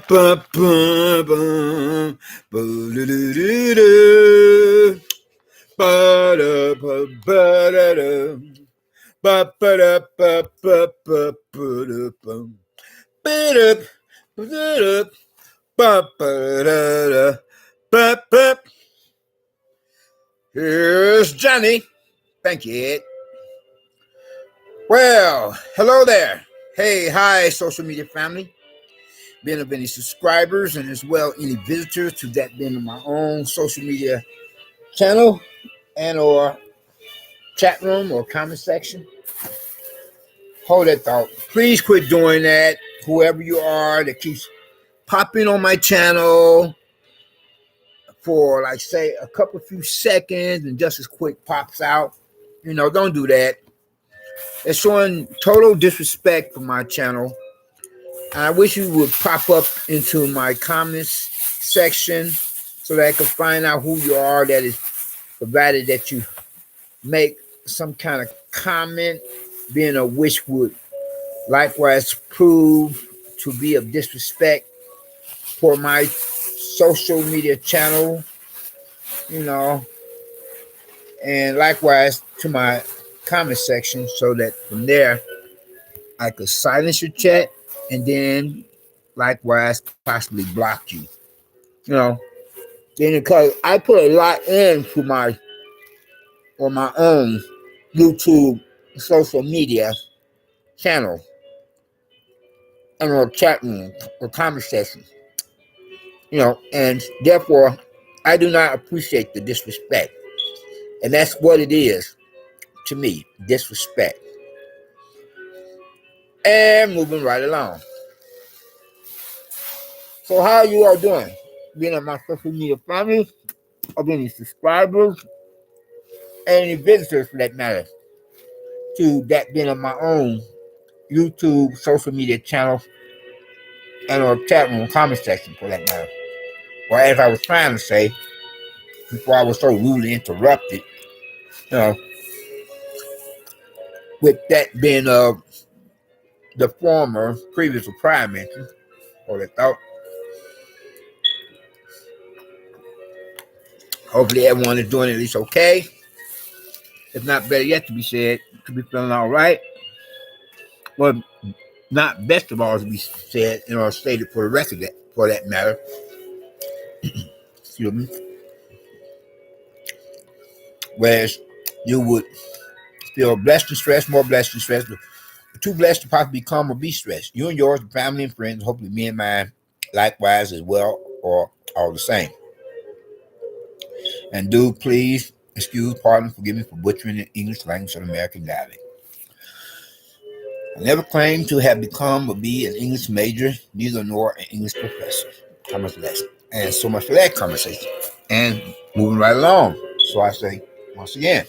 Ba, ba, ba, ba-da-da-da-da. Ba-da-ba-ba-da-da. Ba-ba-da-ba-ba-ba-ba-da-bum. Ba-da, ba-da, ba-ba-da-da. Ba-ba. Here's Johnny. Thank you, Ed. Well, hello there. Hey, hi, social media family. Been of any subscribers and as well any visitors to that being of my own social media channel and or chat room or comment section. Hold that thought. Please quit doing that. Whoever you are that keeps popping on my channel for like say a couple few seconds and just as quick pops out. Don't do that. It's showing total disrespect for my channel. And I wish you would pop up into my comments section so that I can find out who you are, that is provided that you make some kind of comment, being a which would likewise prove to be of disrespect for my social media channel, and likewise to my comment section so that from there I could silence your chat and then likewise possibly block you. Then because I put a lot into my own YouTube social media channel and or chat room or comment section, and therefore I do not appreciate the disrespect. And that's what it is to me, disrespect. And moving right along. So how you all doing? Being on my social media family, of any subscribers, and any visitors for that matter, to that being on my own YouTube social media channel and or chat room comment section for that matter. Or as I was trying to say, before I was so rudely interrupted, with that being the former previous prior mention, or the thought. Hopefully everyone is doing at least okay. If not better yet to be said, to be feeling all right. Well, not best of all to be said, stated for the rest of that, for that matter. Excuse me. Whereas you would feel blessed and stressed, more blessed and stressed, but too blessed to possibly become or be stressed. You and yours, family and friends, hopefully me and mine, likewise as well, or all the same. And do please excuse, pardon, forgive me for butchering the English language of American dialect. I never claimed to have become or be an English major, neither nor an English professor. How much less? And so much for that conversation. And moving right along. So I say, once again,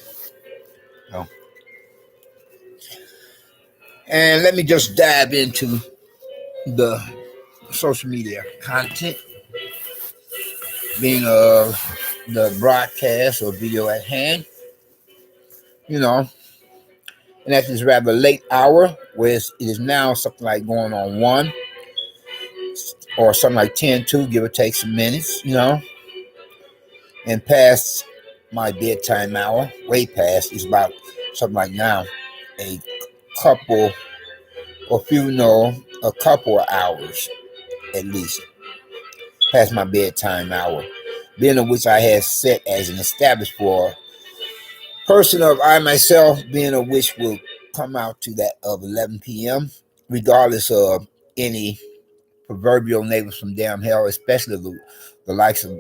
and let me just dive into the social media content, being the broadcast or video at hand, and at this rather late hour, where it is now something like going on 1 or something like 10-2, give or take some minutes, and past my bedtime hour, way past. It's about something like now a couple or a couple of hours at least past my bedtime hour, being of which I had set as an established for person of I myself, being of which will come out to that of 11 p.m. regardless of any proverbial neighbors from damn hell, especially the likes of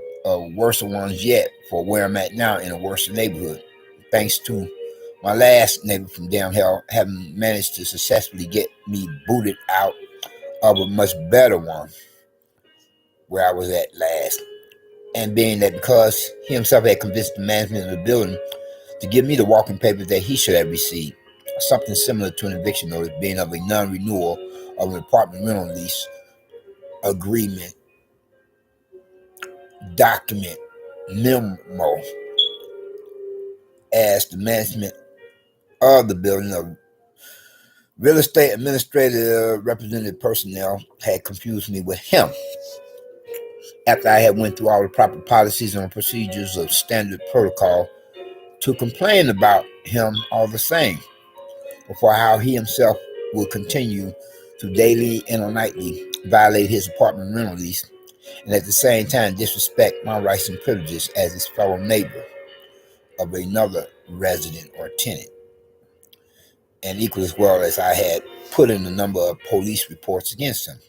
worse ones yet for where I'm at now in a worse neighborhood, thanks to my last neighbor from damn hell having managed to successfully get me booted out of a much better one where I was at last. And being that because he himself had convinced the management of the building to give me the walking papers that he should have received, something similar to an eviction notice, being of a non-renewal of an apartment rental lease agreement document memo, as the management of the building of Real estate administrative representative personnel had confused me with him after I had went through all the proper policies and procedures of standard protocol to complain about him all the same, for how he himself would continue to daily and nightly violate his apartment rental lease and at the same time disrespect my rights and privileges as his fellow neighbor of another resident or tenant. And equally as well as I had put in a number of police reports against him.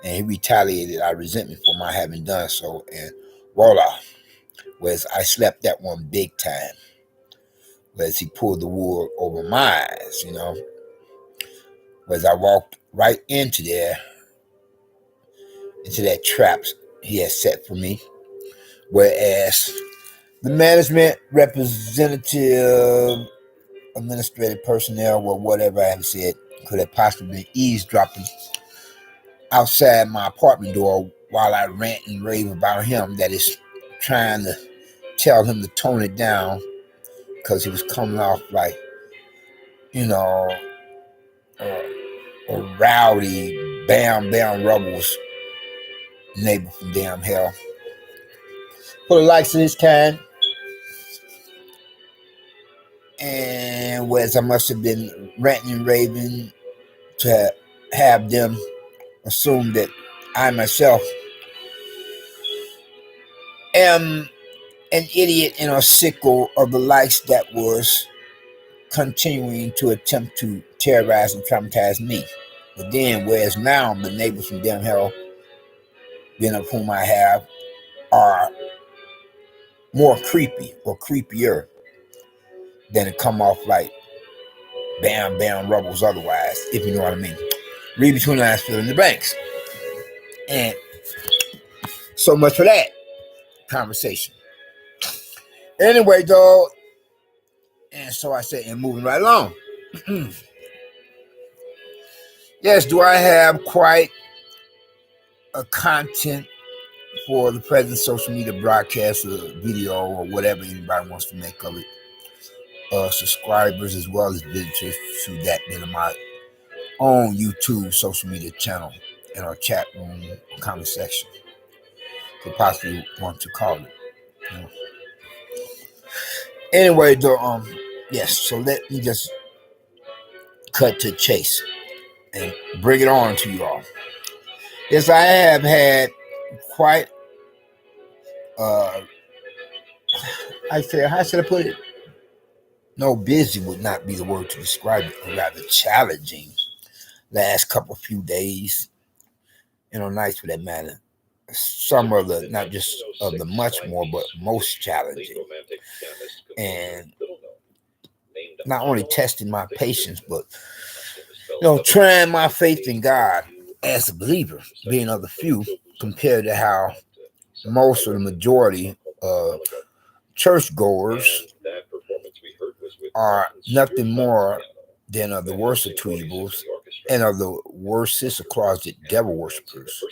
And he retaliated out of resentment for my having done so. And voila, whereas I slept that one big time. Whereas he pulled the wool over my eyes, Whereas I walked right into that trap he had set for me. Whereas the management representative, administrative personnel, or whatever I have said, could have possibly been eavesdropping outside my apartment door while I rant and rave about him, that is trying to tell him to tone it down because he was coming off like, a rowdy, bam, bam, rebels neighbor from damn hell. For the likes of this kind, and whereas I must have been ranting and raving to have them assume that I myself am an idiot and a sicko of the likes that was continuing to attempt to terrorize and traumatize me. But then, whereas now the neighbors from damn hell, being of whom I have, are more creepy or creepier than to come off like bam, bam, rebels otherwise, if you know what I mean. Read between the lines, fill in the blanks. And so much for that conversation. Anyway, though, and so I said, and moving right along. Yes, do I have quite a content for the present social media broadcast or video or whatever anybody wants to make of it? Subscribers as well as visitors to that bit of my own YouTube social media channel in our chat room comment section. Could possibly want to call it. Anyway, though, yes, so let me just cut to chase and bring it on to you all. Yes, I have had quite how should I put it? No, busy would not be the word to describe it, but rather challenging last few days, nights for that matter. Some of the, not just of the much more, but most challenging. And not only testing my patience, but, trying my faith in God as a believer, being of the few, compared to how most of the majority of churchgoers are nothing more than of the worst of two evils and of the worstest of closet devil worshippers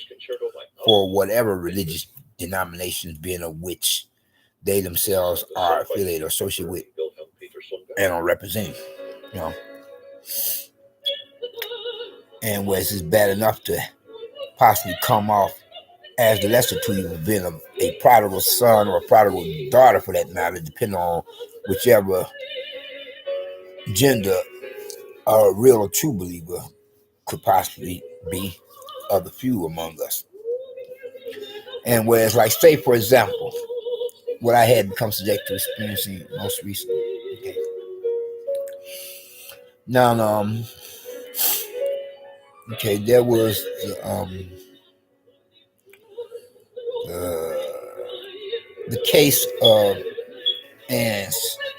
for whatever religious denominations being of which they themselves are affiliated or associated with and are representing, And whereas it's bad enough to possibly come off as the lesser two evils, being a prodigal son or a prodigal daughter for that matter, depending on whichever gender a real or true believer could possibly be of the few among us. And whereas, like, say, for example, what I had become subject to experiencing most recently. Okay. Now, there was the case of and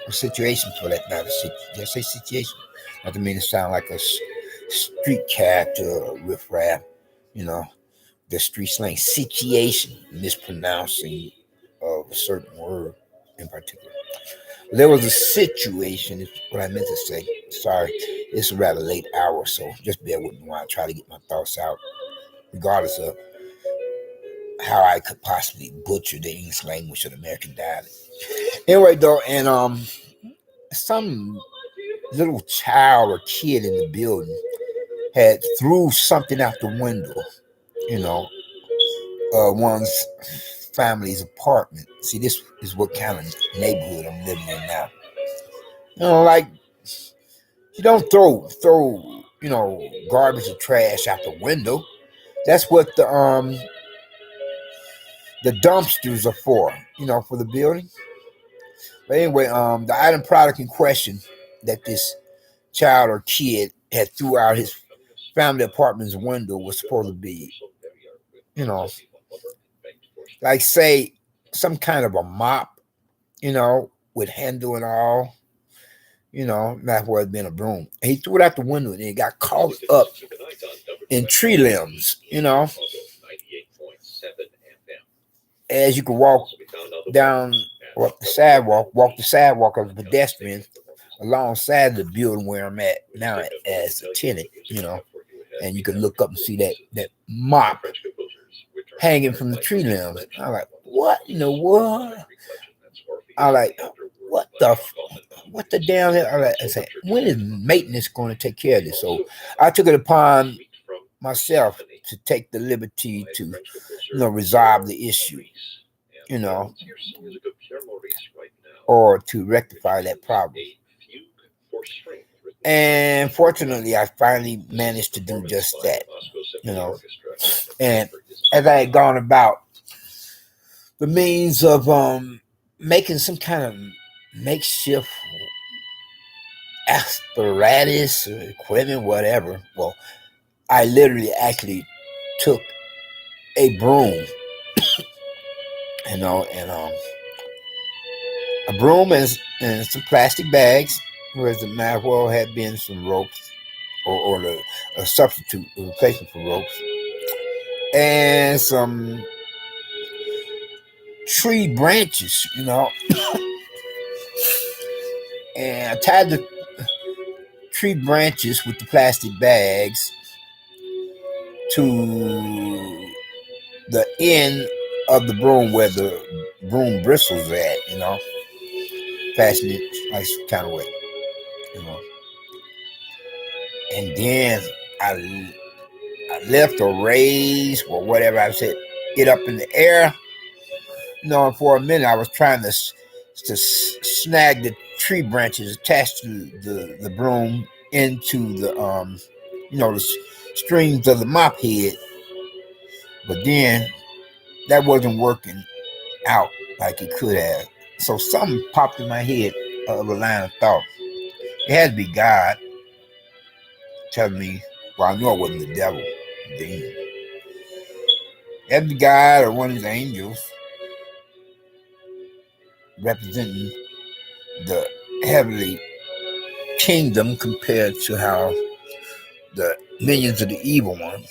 a situation for that matter. Did I say situation? Not to mean to sound like a street cat or riffraff, the street slang. Situation, mispronouncing of a certain word in particular. There was a situation, is what I meant to say. Sorry, it's a rather late hour, so just bear with me while I try to get my thoughts out, regardless of how I could possibly butcher the English language or the American dialect. Anyway, though, and some little child or kid in the building had threw something out the window, you know, one's family's apartment. See, this is what kind of neighborhood I'm living in now. Like you don't throw garbage or trash out the window. That's what the dumpsters are for, for the building. But anyway, the item product in question that this child or kid had threw out his family apartment's window was supposed to be, you know, like say some kind of a mop, with handle and all, not where it'd been a broom. And he threw it out the window and it got caught up in tree limbs, as you could walk down or up walk the sidewalk of the pedestrian alongside the building where I'm at now as a tenant, and you can look up and see that mop hanging from the tree limbs. I'm like, what? What? I like, what the damn hell? I said, when is maintenance going to take care of this? So I took it upon myself to take the liberty to, resolve the issue, or to rectify that problem. And fortunately, I finally managed to do just that, And as I had gone about the means of making some kind of makeshift apparatus or equipment, whatever. Well, I literally actually took a broom, and a broom and some plastic bags, whereas the might well had been some ropes or a substitute, a replacement for ropes, and some tree branches, and I tied the tree branches with the plastic bags to the end of the broom where the broom bristles are at, fasten it like some kind of way, and then I left or raised or whatever I said it up in the air, and for a minute I was trying to snag the tree branches attached to the broom into the the strings of the mop head, but then that wasn't working out like it could have. So something popped in my head of a line of thought. It had to be God telling me, well, I know it wasn't the devil, the demon. It had to be God or one of his angels representing the heavenly kingdom compared to how the minions of the evil one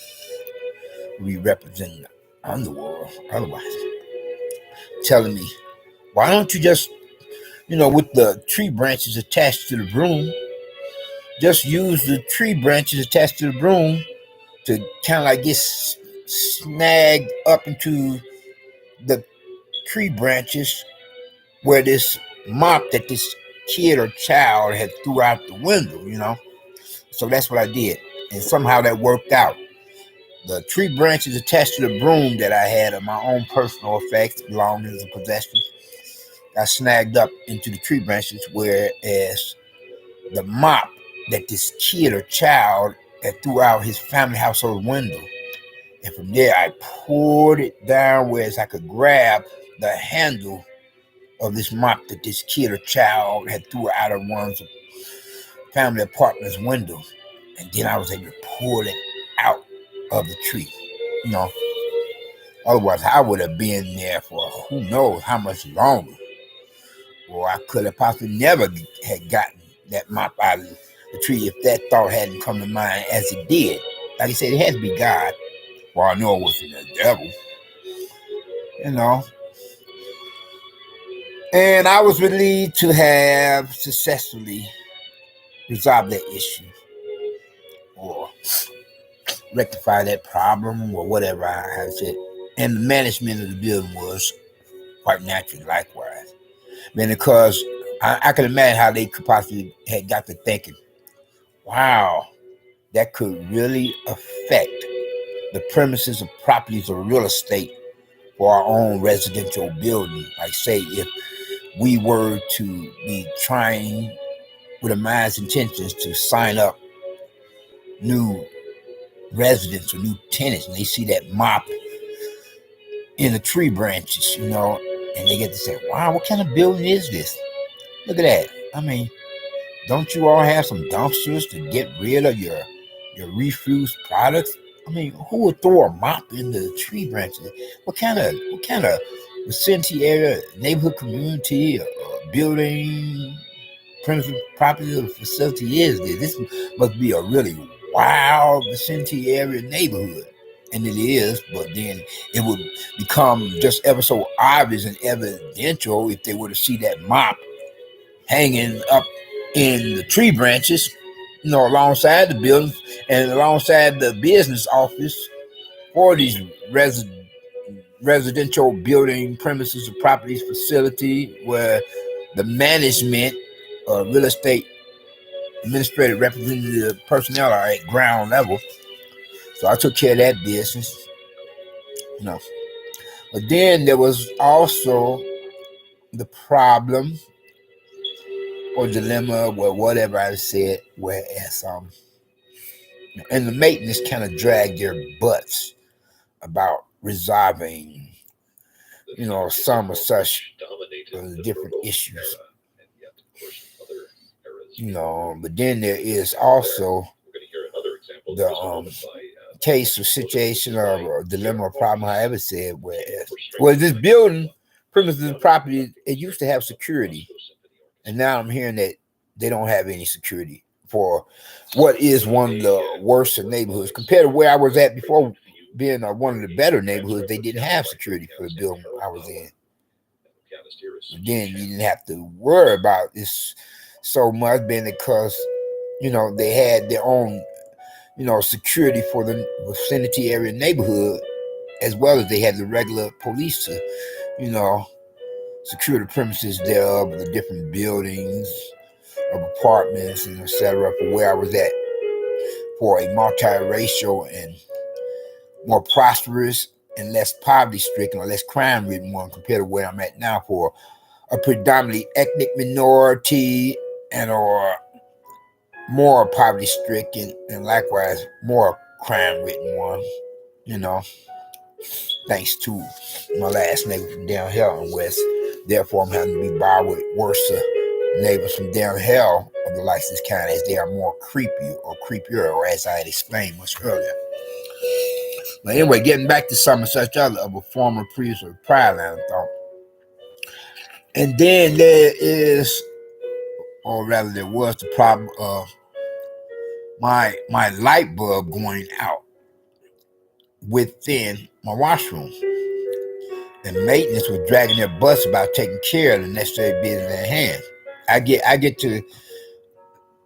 we represent the underworld. Otherwise, telling me, why don't you just, with the tree branches attached to the broom, just use the tree branches attached to the broom to kind of like get snagged up into the tree branches where this mop that this kid or child had threw out the window, So that's what I did. And somehow that worked out. The tree branches attached to the broom that I had of my own personal effects, belongings and possessions, got snagged up into the tree branches, whereas the mop that this kid or child had threw out his family household window. And from there, I pulled it down whereas I could grab the handle of this mop that this kid or child had threw out of one's family apartment's window. And then I was able to pull it out of the tree. Otherwise, I would have been there for who knows how much longer. Or I could have possibly never had gotten that mop out of the tree if that thought hadn't come to mind as it did. Like I said, it had to be God. Well, I know it wasn't the devil. And I was relieved to have successfully resolved that issue or rectify that problem or whatever I had said. And the management of the building was quite naturally likewise. Because I can imagine how they could possibly had got to thinking, wow, that could really affect the premises of properties or real estate for our own residential building. Like say if we were to be trying with a mind's intentions to sign up new residents or new tenants, and they see that mop in the tree branches, and they get to say, wow, what kind of building is this? Look at that. I mean, don't you all have some dumpsters to get rid of your refuse products? I mean, who would throw a mop in the tree branches? What kind of vicinity area, neighborhood community, building, premises, property, or facility is this? This must be a really wild vicinity area neighborhood. And it is, but then it would become just ever so obvious and evidential if they were to see that mop hanging up in the tree branches, alongside the building and alongside the business office for these residential building premises or properties facility where the management or real estate administrative representative personnel are at ground level. So I took care of that business, But then there was also the problem or dilemma, or whatever I said, whereas and the maintenance kind of dragged their butts about resolving, some of such different issues. But then there is also the case or situation or dilemma or problem, however said, where this building, premises, property, it used to have security. And now I'm hearing that they don't have any security for what is one of the worst of neighborhoods. Compared to where I was at before, being one of the better neighborhoods, they didn't have security for the building I was in. But then you didn't have to worry about this so much, being because, they had their own, security for the vicinity area neighborhood, as well as they had the regular police to, secure the premises thereof, the different buildings of apartments and etcetera, for where I was at, for a multiracial and more prosperous and less poverty-stricken or less crime-ridden one compared to where I'm at now, for a predominantly ethnic minority and or more poverty-stricken and likewise more crime-ridden one, thanks to my last neighbor from down here in West. Therefore, I'm having to be bothered with worse neighbors from down here of the licensed kind, as they are more creepy or creepier, or as I had explained much earlier. But anyway, getting back to some of such other of a former priest or prior line of thought. And then there is, or rather there was, the problem of my light bulb going out within my washroom. And maintenance was dragging their butts about taking care of the necessary business at hand. I get to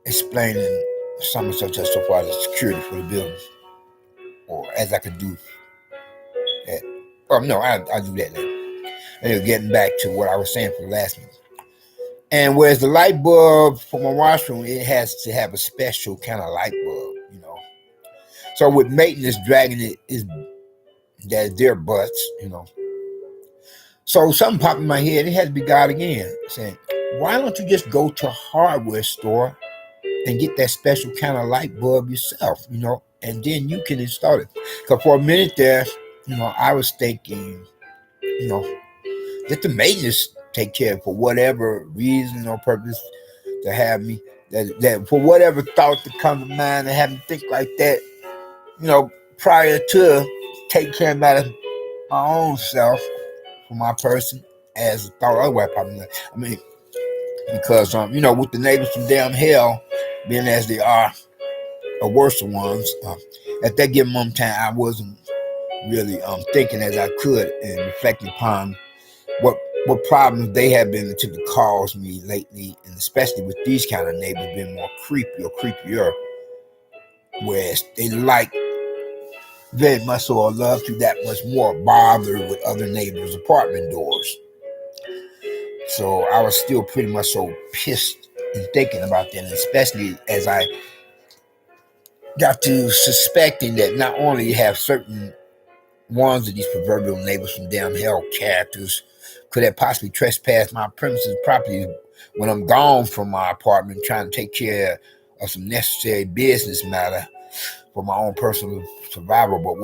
explaining some of such as so far as security for the buildings, or as I could do that. Oh no, I'll do that later. Anyway, getting back to what I was saying for the last minute. And whereas the light bulb for my washroom, it has to have a special kind of light bulb, So with maintenance dragging it is that their butts, So something popped in my head. It had to be God again, saying, why don't you just go to a hardware store and get that special kind of light bulb yourself, and then you can install it. Because for a minute there, I was thinking, let the maintenance take care of it for whatever reason or purpose to have me, that for whatever thought to come to mind and have me think like that, prior to take care of my own self for my person as a thought otherwise probably. I mean, because with the neighbors from down hell being as they are, or worse ones, at that given moment in time, I wasn't really thinking as I could and reflecting upon what problems they have been to cause me lately, and especially with these kind of neighbors being more creepy or creepier, whereas they like very much so or love to that much more bother with other neighbors' apartment doors. So I was still pretty much so pissed and thinking about that, and especially as I got to suspecting that not only you have certain ones of these proverbial neighbors from damn hell characters could have possibly trespassed my premises property when I'm gone from my apartment trying to take care of some necessary business matter for my own personal survival, but